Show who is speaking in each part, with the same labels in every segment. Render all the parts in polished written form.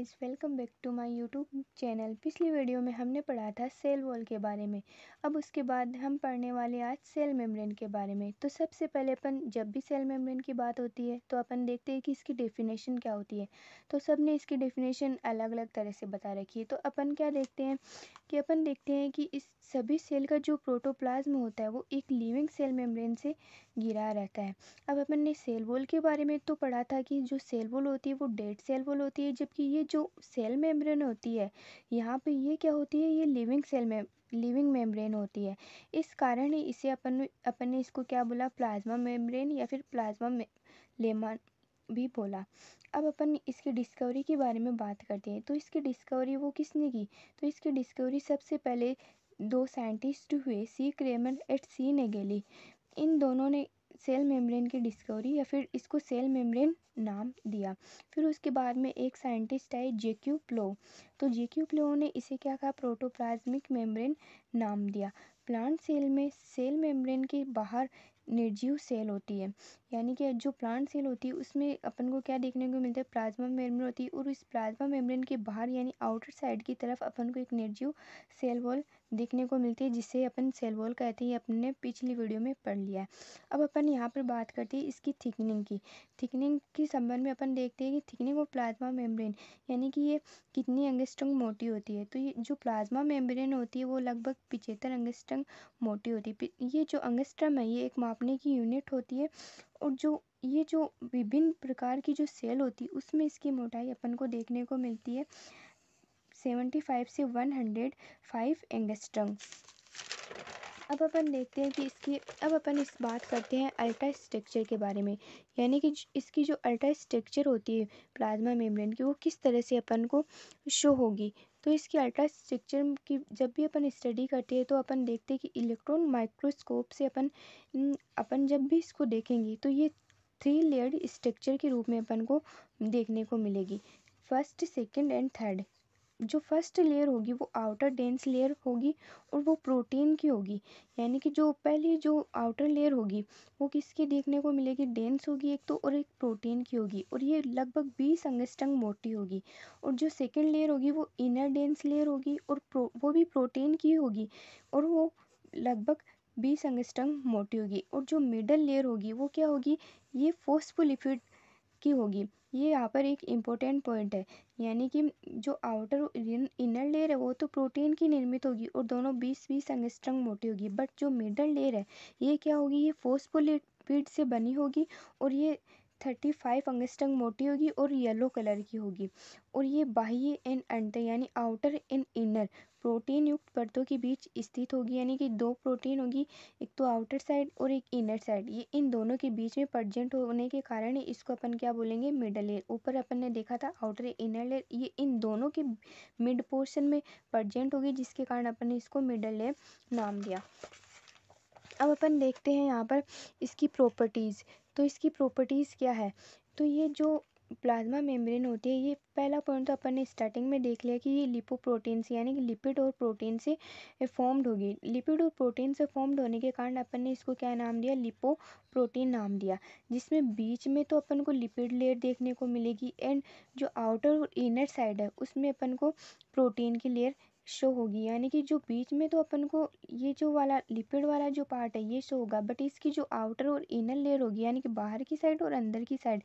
Speaker 1: Guys, welcome back to my YouTube channel. पिछली video में हमने पढ़ा था सेल वॉल के बारे में। अब उसके बाद हम पढ़ने वाले आज सेल मेम्ब्रेन के बारे में। तो सबसे पहले अपन जब भी सेल मेम्ब्रेन की बात होती है तो अपन देखते हैं कि इसकी डेफिनेशन क्या होती है। तो सब ने इसकी डेफिनेशन अलग अलग तरह से बता रखी है। तो अपन क्या देखते हैं कि इस सभी सेल का जो प्रोटोप्लाज्म होता है वो एक लिविंग सेल मेम्ब्रेन से घिरा रहता है। अब अपन ने सेल वॉल के बारे में तो पढ़ा था कि जो सेल वॉल होती है वो डेड सेल वॉल होती है, जबकि ये जो सेल मेम्ब्रेन होती है यहाँ पे ये क्या होती है, ये लिविंग मेम्ब्रेन होती है। इस कारण ही इसे अपन ने इसको क्या बोला, प्लाज्मा मेम्ब्रेन या फिर लेमा भी बोला। अब अपन इसकी डिस्कवरी के बारे में बात करते हैं। तो इसकी डिस्कवरी वो किसने की, तो इसकी डिस्कवरी सबसे पहले दो साइंटिस्ट हुए, सी क्रेमर एट सी नेगेली। इन दोनों ने सेल मेम्ब्रेन की डिस्कवरी या फिर इसको सेल मेम्ब्रेन नाम दिया। फिर उसके बाद में एक साइंटिस्ट आए, जेक्यू प्लो। तो जेक्यू प्लो ने इसे क्या कहा, प्रोटोप्लाज्मिक मेम्ब्रेन नाम दिया। प्लांट सेल में सेल मेम्ब्रेन के बाहर निर्जीव सेल होती है, यानी कि जो प्लांट सेल होती है उसमें अपन को क्या देखने को मिलता है, प्लाज्मा मेम्ब्रेन होती है। और इस प्लाज्मा मेम्ब्रेन के बाहर यानी आउटर साइड की तरफ अपन को एक निर्जीव सेल वॉल देखने को मिलती है, जिसे अपन सेल वॉल कहते हैं। अपन ने पिछली वीडियो में पढ़ लिया है। अब अपन यहाँ पर बात करते हैं इसकी थिकनिंग के संबंध में। अपन देखते हैं कि थिकनिंग ऑफ प्लाज्मा मेम्ब्रेन यानी कि ये कितनी एंगस्ट्रॉम मोटी होती है। तो ये जो प्लाज्मा मेम्ब्रेन होती है वो लगभग 75 एंगस्ट्रॉम मोटी होती है। ये जो एंगस्ट्रॉम है ये एक मापने की यूनिट होती है। और जो विभिन्न प्रकार की जो सेल होती है उसमें इसकी मोटाई अपन को देखने को मिलती है 75 से 105 एंगस्ट्रॉम। अब अपन देखते हैं कि अब अपन इस बात करते हैं अल्ट्रा स्ट्रक्चर के बारे में, यानी कि इसकी जो अल्ट्रा स्ट्रक्चर होती है प्लाज्मा मेम्ब्रेन की वो किस तरह से अपन को शो होगी। तो इसकी अल्ट्रा स्ट्रक्चर की जब भी अपन स्टडी करते हैं तो अपन देखते हैं कि इलेक्ट्रॉन माइक्रोस्कोप से अपन जब भी इसको देखेंगे तो ये 3 लेयर्ड स्ट्रक्चर के रूप में अपन को देखने को मिलेगी, फर्स्ट, सेकेंड एंड थर्ड। जो फर्स्ट लेयर होगी वो आउटर डेंस लेयर होगी और वो प्रोटीन की होगी, यानी कि जो पहली जो आउटर लेयर होगी वो किसकी देखने को मिलेगी, डेंस होगी एक तो, और एक प्रोटीन की होगी, और ये लगभग 20 एंगस्ट्रॉम मोटी होगी। और जो सेकंड लेयर होगी वो इनर डेंस लेयर होगी और वो भी प्रोटीन की होगी और वो लगभग 20 एंगस्ट्रॉम मोटी होगी। और जो मिडल लेयर होगी वो क्या होगी, ये फोस्फोलिपिड की होगी। ये यहाँ पर एक इम्पोर्टेंट पॉइंट है, यानी कि जो आउटर इनर लेयर है वो तो प्रोटीन की निर्मित होगी और दोनों 20-20 एंगस्ट्रॉम मोटी होगी, बट जो मिडल लेयर है ये क्या होगी, ये फोस्फोलिपिड से बनी होगी और ये 35 एंगस्ट्रॉम मोटी होगी और येलो कलर की होगी। और ये बाह्य एंड अंतर यानी आउटर एंड इनर प्रोटीन युक्त परतों के बीच स्थित होगी, यानी कि दो प्रोटीन होगी, एक तो आउटर साइड और एक इनर साइड। ये इन दोनों के बीच में प्रेजेंट होने के कारण इसको अपन क्या बोलेंगे, मिडल लेयर। ऊपर अपन ने देखा था आउटर इनर लेयर, ये इन दोनों के मिड पोर्शन में प्रेजेंट होगी, जिसके कारण अपन ने इसको मिडल लेयर नाम दिया। अब अपन देखते हैं यहाँ पर इसकी प्रॉपर्टीज़। तो इसकी प्रॉपर्टीज़ क्या है, तो ये जो प्लाज्मा मेम्ब्रेन होती है, ये पहला पॉइंट तो अपन ने स्टार्टिंग में देख लिया कि ये लिपोप्रोटीन से यानी कि लिपिड और प्रोटीन से फॉर्म्ड होगी। लिपिड और प्रोटीन से फॉर्म्ड होने के कारण अपन ने इसको क्या नाम दिया, लिपोप्रोटीन नाम दिया, जिसमें बीच में तो अपन को लिपिड लेयर देखने को मिलेगी एंड जो आउटर और इनर साइड है उसमें अपन को प्रोटीन की लेयर शो होगी, यानी कि जो बीच में तो अपन को ये जो वाला लिपिड वाला जो पार्ट है ये शो होगा, बट इसकी जो आउटर और इनर लेयर होगी यानी कि बाहर की साइड और अंदर की साइड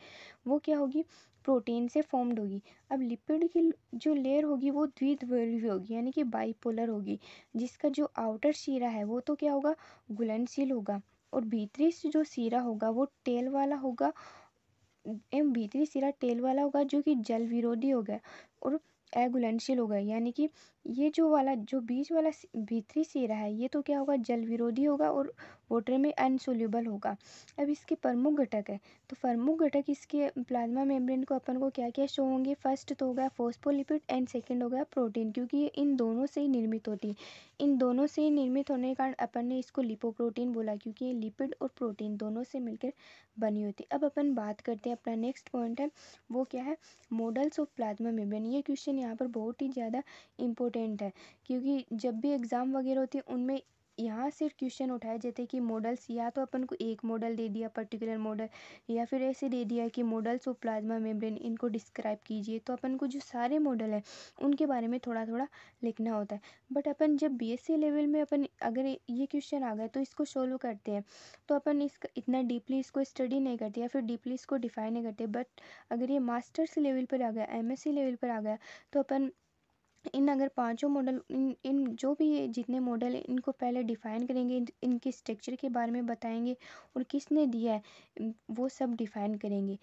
Speaker 1: वो क्या होगी, प्रोटीन से फॉर्म्ड होगी। अब लिपिड की जो लेयर होगी वो द्विध्रुवीय होगी, यानी कि बाइपोलर होगी, जिसका जो आउटर सिरा है वो तो क्या होगा, घुलनशील होगा, और भीतरी से जो सिरा होगा वो टेल वाला होगा एवं भीतरी सिरा टेल वाला होगा जो कि जल विरोधी होगा और अघुलनशील होगा, यानी कि ये जो वाला जो बीच वाला भीतरी सिरा है ये तो क्या होगा, जल विरोधी होगा और वाटर में अनसोल्यूबल होगा। अब इसके प्रमुख घटक है, तो प्रमुख घटक इसके प्लाज्मा मेम्ब्रेन को अपन को क्या क्या शो होंगे, फर्स्ट तो होगा फोस्फोलिपिड एंड सेकंड होगा प्रोटीन, क्योंकि ये इन दोनों से ही निर्मित होती है। इन दोनों से ही निर्मित होने के कारण अपन ने इसको लिपोप्रोटीन बोला, क्योंकि ये लिपिड और प्रोटीन दोनों से मिलकर बनी होती है। अब अपन बात करते हैं, अपना नेक्स्ट पॉइंट है वो क्या है, मॉडल्स ऑफ प्लाज्मा मेम्ब्रेन। ये क्वेश्चन यहाँ पर बहुत ही ज़्यादा इम्पोर्टेंट है, क्योंकि जब भी एग्ज़ाम वगैरह होती है उनमें यहाँ से क्वेश्चन उठाए जाते हैं कि मॉडल्स, या तो अपन को एक मॉडल दे दिया पर्टिकुलर मॉडल, या फिर ऐसे दे दिया कि मॉडल्स ऑफ प्लाज्मा मेम्ब्रेन इनको डिस्क्राइब कीजिए। तो अपन को जो सारे मॉडल हैं उनके बारे में थोड़ा थोड़ा लिखना होता है। बट अपन जब बीएससी लेवल में अपन अगर ये क्वेश्चन आ गए तो इसको सोल्व करते हैं, तो अपन इसका इतना डीपली इसको स्टडी नहीं करते या फिर डीपली इसको डिफाइन नहीं करते। बट अगर ये मास्टर्स लेवल पर आ गया, एमएससी लेवल पर आ गया, तो अपन इन अगर पांचों मॉडल, इन जो भी ये जितने मॉडल हैं इनको पहले डिफ़ाइन करेंगे, इनके स्ट्रक्चर के बारे में बताएंगे और किसने दिया है वो सब डिफ़ाइन करेंगे।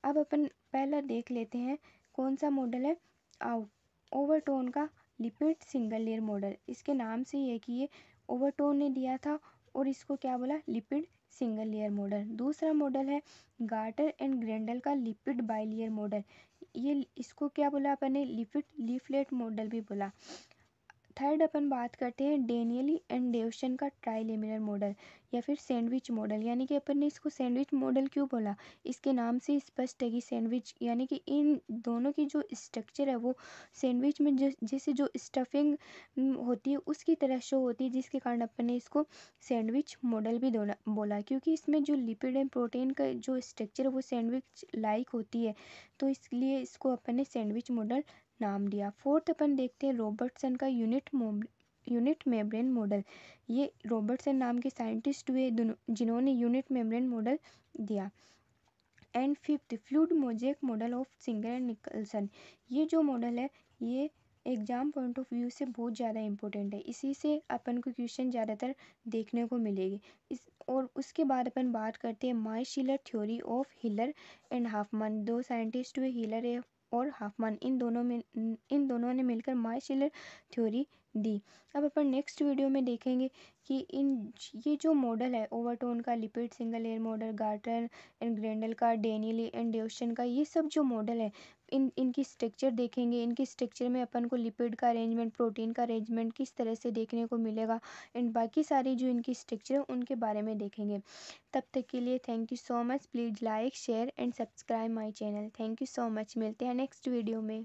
Speaker 1: अब अपन पहला देख लेते हैं कौन सा मॉडल है, आउट ओवरटोन का लिपिड सिंगल लेयर मॉडल। इसके नाम से ये कि ये ओवरटोन ने दिया था और इसको क्या बोला, लिपिड सिंगल लेयर मॉडल। दूसरा मॉडल है गार्टर एंड ग्रेंडल का लिपिड बाइलेयर मॉडल। ये इसको क्या बोला अपन ने, लिपिड लीफलेट मॉडल भी बोला। थर्ड अपन बात करते हैं डेनियली एंड डेवसन का ट्राइलेमिनर मॉडल या फिर सैंडविच मॉडल। यानी कि अपन ने इसको सैंडविच मॉडल क्यों बोला, इसके नाम से स्पष्ट है कि सैंडविच यानी कि इन दोनों की जो स्ट्रक्चर है वो सैंडविच में जैसे जो स्टफिंग होती है उसकी तरह शो होती है, जिसके कारण अपन ने इसको सैंडविच मॉडल भी बोला, क्योंकि इसमें जो लिपिड एंड प्रोटीन का जो स्ट्रक्चर है वो सैंडविच लाइक होती है, तो इसलिए इसको अपन ने सैंडविच मॉडल नाम दिया। फोर्थ अपन देखते हैं रॉबर्टसन का यूनिट मेम्ब्रेन मॉडल। ये रॉबर्टसन नाम के साइंटिस्ट हुए जिन्होंने यूनिट मेम्ब्रेन मॉडल दिया। And fifth fluid mosaic model of singer and Nicolson. ये जो मॉडल है ये एग्जाम पॉइंट ऑफ व्यू से बहुत ज़्यादा इंपॉर्टेंट है, इसी से अपन को क्वेश्चन ज़्यादातर देखने को मिलेगी। इस और उसके बाद अपन बात करते हैं माई शिलर theory of Hiller and Hoffman. दो साइंटिस्ट हुए हिलर और हाफमैन, इन दोनों ने मिलकर माई शिलर थ्योरी दी। अब अपन नेक्स्ट वीडियो में देखेंगे कि ये जो मॉडल है ओवरटोन का lipid single layer model, Gorter and Grendel का, डेनियली एंड डेवसन का, ये सब जो मॉडल है इनकी स्ट्रक्चर देखेंगे। इनकी स्ट्रक्चर में अपन को लिपिड का अरेंजमेंट, प्रोटीन का अरेंजमेंट किस तरह से देखने को मिलेगा, एंड बाकी सारी जो इनकी स्ट्रक्चर है उनके बारे में देखेंगे। तब तक के लिए thank you so much. Please like share and subscribe my channel. Thank you so much. मिलते हैं नेक्स्ट वीडियो में।